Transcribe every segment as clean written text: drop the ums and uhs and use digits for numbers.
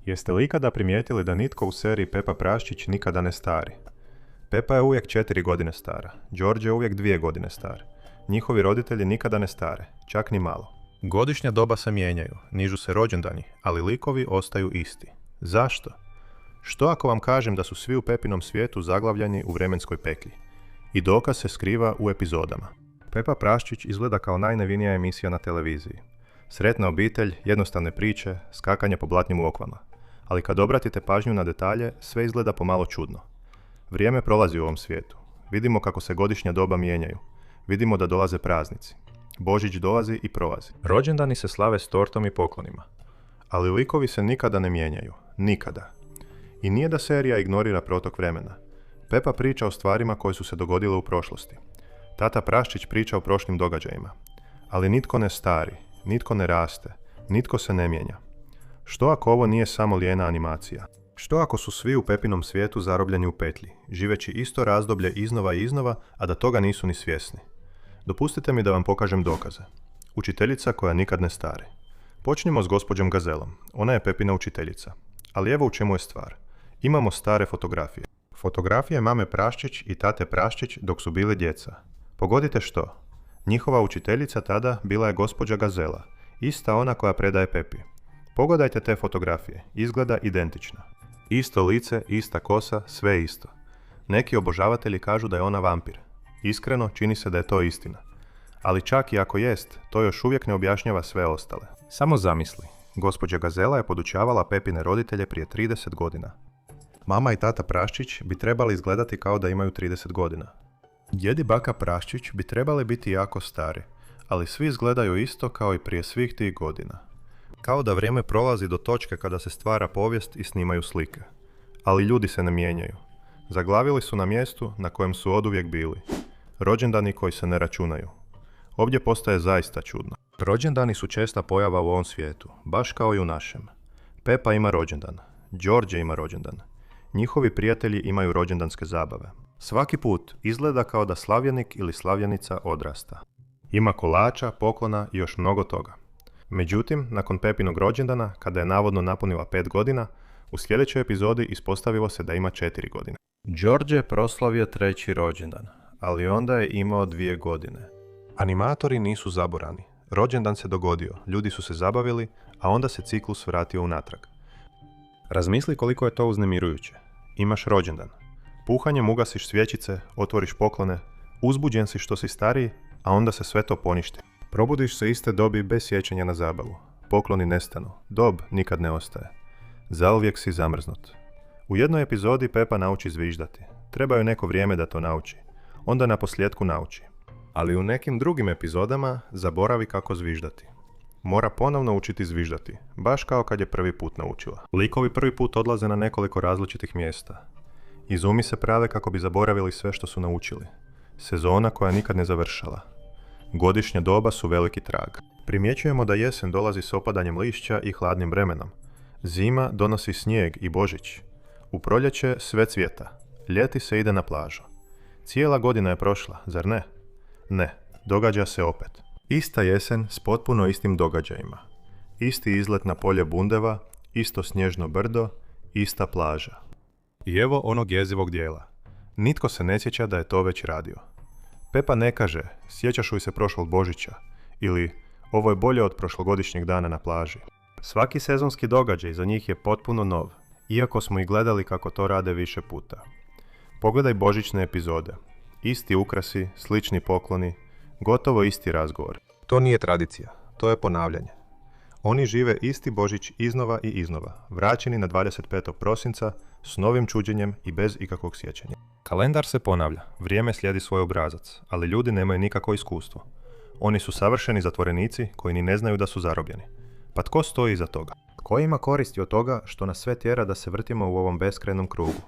Jeste li ikada primijetili da nitko u seriji Pepa Praščić nikada ne stari? Pepa je uvijek 4 godine stara, Đorđe je uvijek 2 godine star. Njihovi roditelji nikada ne stare, čak ni malo. Godišnja doba se mijenjaju, nižu se rođendani, ali likovi ostaju isti. Zašto? Što ako vam kažem da su svi u Pepinom svijetu zaglavljeni u vremenskoj petlji? I dokaz se skriva u epizodama. Pepa Praščić izgleda kao najnevinija emisija na televiziji. Sretna obitelj, jednostavne priče, skakanje po blatnim okvama. Ali kad obratite pažnju na detalje, sve izgleda pomalo čudno. Vrijeme prolazi u ovom svijetu. Vidimo kako se godišnja doba mijenjaju. Vidimo da dolaze praznici. Božić dolazi i prolazi. Rođendani se slave s tortom i poklonima. Ali likovi se nikada ne mijenjaju. Nikada. I nije da serija ignorira protok vremena. Pepa priča o stvarima koje su se dogodile u prošlosti. Tata Praščić priča o prošlim događajima. Ali nitko ne stari, nitko ne raste, nitko se ne mijenja. Što ako ovo nije samo lijena animacija? Što ako su svi u Pepinom svijetu zarobljeni u petlji, živeći isto razdoblje iznova i iznova, a da toga nisu ni svjesni? Dopustite mi da vam pokažem dokaze. Učiteljica koja nikad ne stari. Počnimo s gospođom Gazelom. Ona je Pepina učiteljica. Ali evo u čemu je stvar. Imamo stare fotografije. Fotografije mame Praščić i tate Praščić dok su bili djeca. Pogodite što? Njihova učiteljica tada bila je gospođa Gazela, ista ona koja predaje Pepi. Pogledajte te fotografije, izgleda identična. Isto lice, ista kosa, sve isto. Neki obožavatelji kažu da je ona vampir. Iskreno, čini se da je to istina. Ali čak i ako jest, to još uvijek ne objašnjava sve ostale. Samo zamisli, gospođa Gazela je podučavala Pepine roditelje prije 30 godina. Mama i tata Praščić bi trebali izgledati kao da imaju 30 godina. Djed i baka Praščić bi trebali biti jako stari, ali svi izgledaju isto kao i prije svih tih godina. Kao da vrijeme prolazi do točke kada se stvara povijest i snimaju slike. Ali ljudi se ne mijenjaju. Zaglavili su na mjestu na kojem su oduvijek bili. Rođendani koji se ne računaju. Ovdje postaje zaista čudno. Rođendani su česta pojava u ovom svijetu, baš kao i u našem. Pepa ima rođendan, Đorđe ima rođendan. Njihovi prijatelji imaju rođendanske zabave. Svaki put izgleda kao da slavljenik ili slavljenica odrasta. Ima kolača, poklona i još mnogo toga. Međutim, nakon Pepinog rođendana, kada je navodno napunila 5 godina, u sljedećoj epizodi ispostavilo se da ima 4 godine. Đorđe je proslavio 3. rođendan, ali onda je imao 2 godine. Animatori nisu zaborani. Rođendan se dogodio, ljudi su se zabavili, a onda se ciklus vratio unatrag. Razmisli koliko je to uznemirujuće. Imaš rođendan. Puhanjem ugasiš svjećice, otvoriš poklone, uzbuđen si što si stariji, a onda se sve to poništi. Probudiš se iste dobi bez sjećanja na zabavu. Pokloni nestanu, dob nikad ne ostaje. Zauvijek si zamrznut. U jednoj epizodi Pepa nauči zviždati. Treba joj neko vrijeme da to nauči. Onda naposljetku nauči. Ali u nekim drugim epizodama zaboravi kako zviždati. Mora ponovno učiti zviždati, baš kao kad je prvi put naučila. Likovi prvi put odlaze na nekoliko različitih mjesta. Izumi se prave kako bi zaboravili sve što su naučili. Sezona koja nikad ne završala. Godišnja doba su veliki trag. Primjećujemo da jesen dolazi s opadanjem lišća i hladnim vremenom. Zima donosi snijeg i Božić. U proljeće sve cvjeta. Ljeti se ide na plažu. Cijela godina je prošla, zar ne? Ne, događa se opet. Ista jesen s potpuno istim događajima. Isti izlet na polje bundeva, isto snježno brdo, ista plaža. I evo onog jezivog dijela. Nitko se ne sjeća da je to već radio. Pepa ne kaže, sjećaš li se prošlog Božića, ili ovo je bolje od prošlogodišnjeg dana na plaži. Svaki sezonski događaj za njih je potpuno nov, iako smo ih gledali kako to rade više puta. Pogledaj božićne epizode. Isti ukrasi, slični pokloni, gotovo isti razgovor. To nije tradicija, to je ponavljanje. Oni žive isti Božić iznova i iznova, vraćeni na 25. prosinca, s novim čuđenjem i bez ikakvog sjećanja. Kalendar se ponavlja, vrijeme slijedi svoj obrazac, ali ljudi nemaju nikakvo iskustvo. Oni su savršeni zatvorenici koji ni ne znaju da su zarobljeni. Pa tko stoji iza toga? Tko ima koristi od toga što nas sve tjera da se vrtimo u ovom beskrajnom krugu?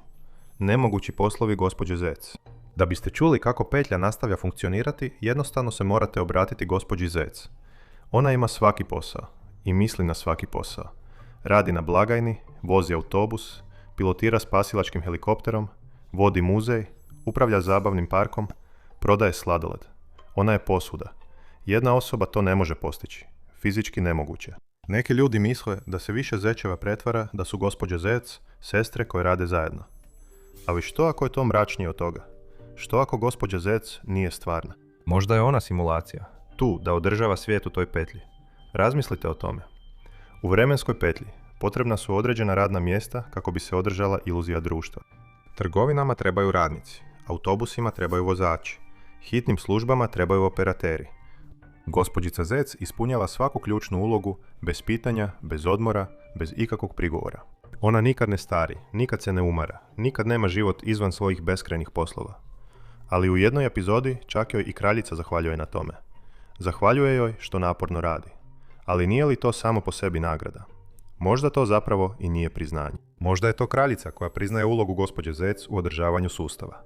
Nemogući poslovi gospođe Zec. Da biste čuli kako petlja nastavlja funkcionirati, jednostavno se morate obratiti gospođi Zec. Ona ima svaki posao i misli na svaki posao. Radi na blagajni, vozi autobus, pilotira spasilačkim helikopterom, vodi muzej, upravlja zabavnim parkom, prodaje sladoled. Ona je posvuda. Jedna osoba to ne može postići. Fizički nemoguće. Neki ljudi misle da se više zečeva pretvara da su gospođe Zec, sestre koje rade zajedno. Ali što ako je to mračnije od toga? Što ako gospođa Zec nije stvarna? Možda je ona simulacija. Tu, da održava svijet u toj petlji. Razmislite o tome. U vremenskoj petlji potrebna su određena radna mjesta kako bi se održala iluzija društva. Trgovinama trebaju radnici, autobusima trebaju vozači, hitnim službama trebaju operateri. Gospođica Zec ispunjala svaku ključnu ulogu, bez pitanja, bez odmora, bez ikakvog prigovora. Ona nikad ne stari, nikad se ne umara, nikad nema život izvan svojih beskrajnih poslova. Ali u jednoj epizodi čak joj i kraljica zahvaljuje na tome. Zahvaljuje joj što naporno radi. Ali nije li to samo po sebi nagrada? Možda to zapravo i nije priznanje. Možda je to kraljica koja priznaje ulogu gospođe Zec u održavanju sustava.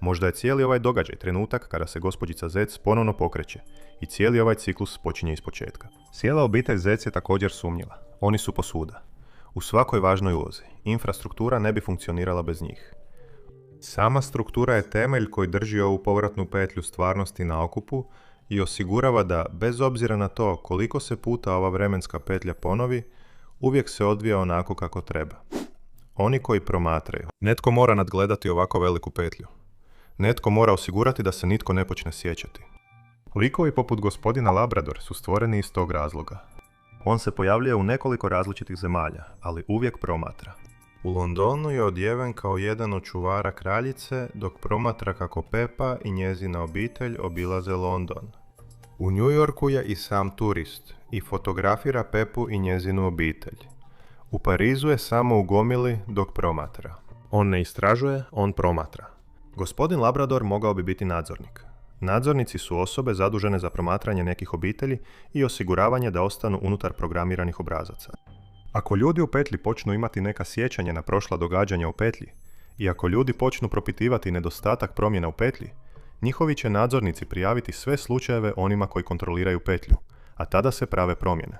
Možda je cijeli ovaj događaj trenutak kada se gospođica Zec ponovno pokreće i cijeli ovaj ciklus počinje ispočetka. Cijela obitelj Zec je također sumnjiva. Oni su posvuda. U svakoj važnoj ulozi. Infrastruktura ne bi funkcionirala bez njih. Sama struktura je temelj koji drži ovu povratnu petlju stvarnosti na okupu i osigurava da, bez obzira na to koliko se puta ova vremenska petlja ponovi, uvijek se odvija onako kako treba. Oni koji promatraju. Netko mora nadgledati ovako veliku petlju. Netko mora osigurati da se nitko ne počne sjećati. Likovi poput gospodina Labrador su stvoreni iz tog razloga. On se pojavljuje u nekoliko različitih zemalja, ali uvijek promatra. U Londonu je odjeven kao jedan od čuvara kraljice, dok promatra kako Pepa i njezina obitelj obilaze London. U New Yorku je i sam turist i fotografira Pepu i njezinu obitelj. U Parizu je samo u gomili dok promatra. On ne istražuje, on promatra. Gospodin Labrador mogao bi biti nadzornik. Nadzornici su osobe zadužene za promatranje nekih obitelji i osiguravanje da ostanu unutar programiranih obrazaca. Ako ljudi u petlji počnu imati neka sjećanja na prošla događanja u petlji i ako ljudi počnu propitivati nedostatak promjena u petlji, njihovi će nadzornici prijaviti sve slučajeve onima koji kontroliraju petlju, a tada se prave promjene.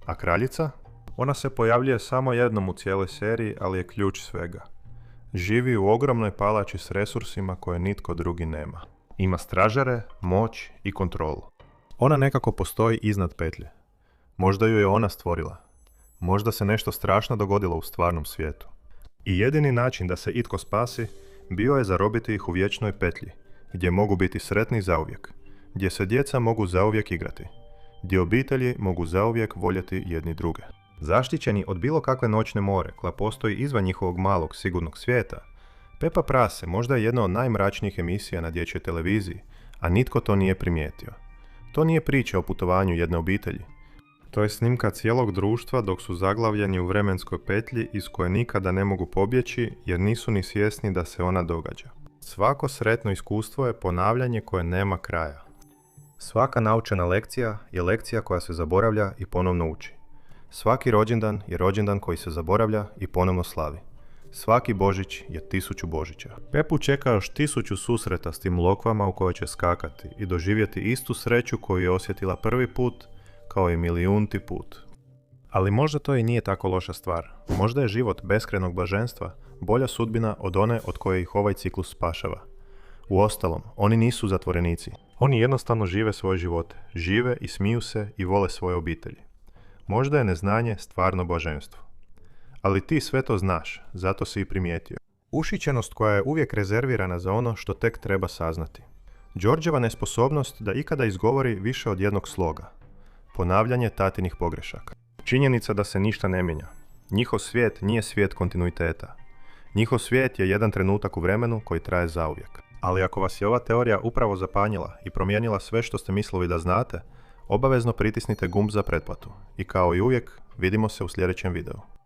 A kraljica? Ona se pojavljuje samo jednom u cijeloj seriji, ali je ključ svega. Živi u ogromnoj palači s resursima koje nitko drugi nema. Ima stražare, moć i kontrolu. Ona nekako postoji iznad petlje. Možda ju je ona stvorila. Možda se nešto strašno dogodilo u stvarnom svijetu. I jedini način da se itko spasi bio je zarobiti ih u vječnoj petlji, gdje mogu biti sretni zauvijek, gdje se djeca mogu zauvijek igrati, gdje obitelji mogu zauvijek voljeti jedni druge. Zaštićeni od bilo kakve noćne more koja postoji izvan njihovog malog sigurnog svijeta, Pepa Prase možda je jedna od najmračnijih emisija na dječjoj televiziji, a nitko to nije primijetio. To nije priča o putovanju jedne obitelji. To je snimka cijelog društva dok su zaglavljeni u vremenskoj petlji iz koje nikada ne mogu pobjeći jer nisu ni svjesni da se ona događa. Svako sretno iskustvo je ponavljanje koje nema kraja. Svaka naučena lekcija je lekcija koja se zaboravlja i ponovno uči. Svaki rođendan je rođendan koji se zaboravlja i ponovno slavi. Svaki Božić je 1000 Božića. Pepu čeka još 1000 susreta s tim lokvama u koje će skakati i doživjeti istu sreću koju je osjetila prvi put, kao i milijunti put. Ali možda to i nije tako loša stvar. Možda je život beskrajnog blaženstva bolja sudbina od one od koje ih ovaj ciklus spašava. Uostalom, oni nisu zatvorenici. Oni jednostavno žive svoje živote. Žive i smiju se i vole svoje obitelji. Možda je neznanje stvarno blaženstvo. Ali ti sve to znaš, zato si i primijetio. Ušićenost koja je uvijek rezervirana za ono što tek treba saznati. Đorđeva nesposobnost da ikada izgovori više od jednog sloga. Ponavljanje tatinih pogrešaka. Činjenica da se ništa ne mijenja. Njihov svijet nije svijet kontinuiteta. Njihov svijet je jedan trenutak u vremenu koji traje zauvijek. Ali ako vas je ova teorija upravo zapanjila i promijenila sve što ste mislili da znate, obavezno pritisnite gumb za pretplatu. I kao i uvijek, vidimo se u sljedećem videu.